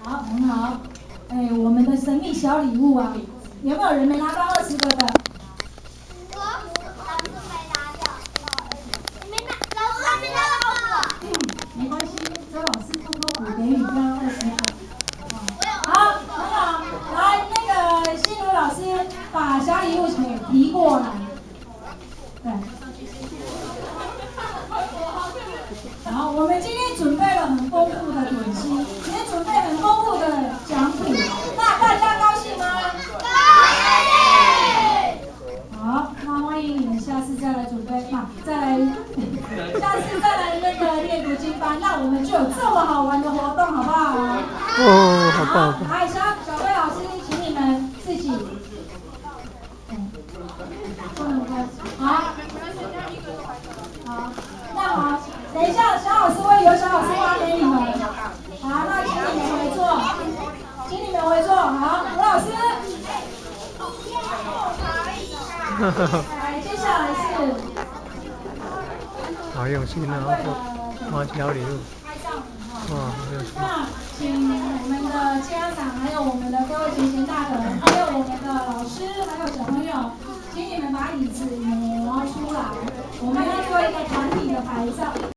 好，很好。我们的神秘小礼物啊，有没有人没拿到20个的？没关系，周老师偷偷补给你这样20个。好，很好。来，那个心如老师把小礼物给提过来。对。好，我们今天准备了很丰富的点心，也准备很丰富的奖品，那大家高兴吗？高兴。好，那欢迎你们下次再来准备下次再来那个练读经班，那我们就有这么好玩的活动，好不好？哦，好棒！好，来，小贝老师，请你们自己，不能开，好，好，那好。等一下，小老师会由小老师发给你们。好，那请你们回座，好，吴老师。来，接下来是。好用心啊！花小礼物。哇，好用心。那请我们的家长，还有我们的各位前贤大人，还有我们的老师，还有小朋友，请你们把椅子挪出来，我们要做一个团体的拍照。